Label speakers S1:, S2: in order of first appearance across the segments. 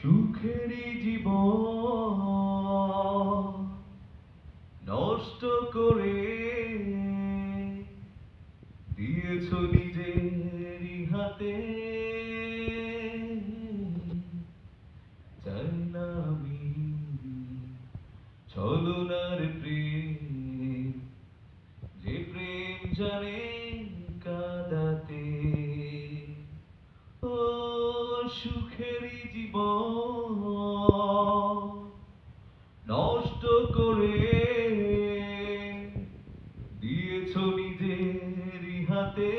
S1: সুখেরই জীবন নষ্ট করে দিয়েছ নিজেরই হাতে। চাই না আমি ছলনার প্রেম, যে প্রেম জানে কাঁদাতে। ও সুখেরই জীবন নষ্ট করে দিয়েছ নিজেরই হাতে।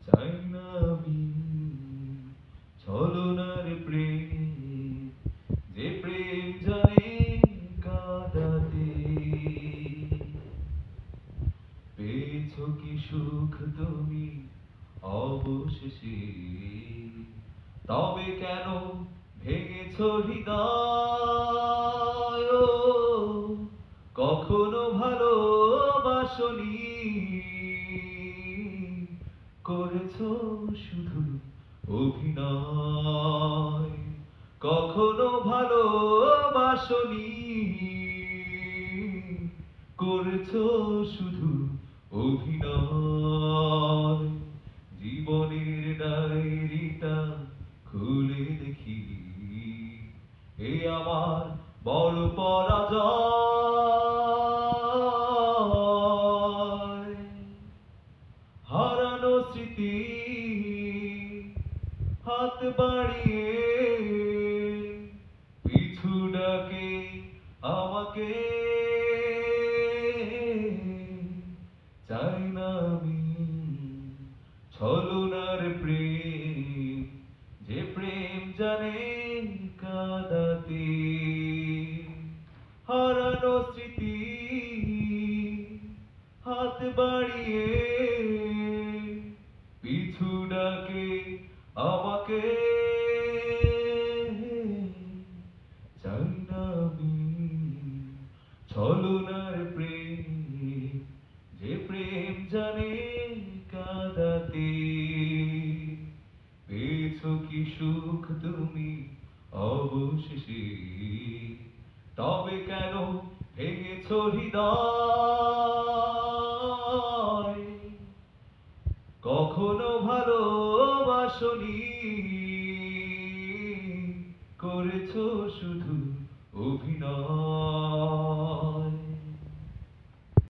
S1: চাই না আমি ছলনার প্রেম, যে প্রেম জানে কাঁদাতে। পেয়েছ কি সুখ তুমি অবশেষে, তবে কেন ভেঙেছ হৃদয়? কখনো ভালোবাসনি, করেছ শুধু অভিনয়। কখনো ভালোবাসনি, করেছ শুধু অভিনয়। জীবনের ডায়েরিটা খুলে দেখি, এ আমার বড় পরাজয়। হারানো স্মৃতি হাত বাড়িয়ে পিছু ডাকে আমাকে। চাই না আমি ছলনার প্রেম, যে প্রেম জানে কাঁদাতে। হারানো স্মৃতি হাত বাড়িয়ে পিছু ডাকে আমাকে। চাই না আমি ছলনার প্রেম, যে প্রেম জানে কাঁদাতে। পেয়েছ কি সুখ তুমি অবশেষে, তবে কেন ভেঙেছ হৃদয়? কখনো ভালোবাসনি, করেছ শুধু অভিনয়।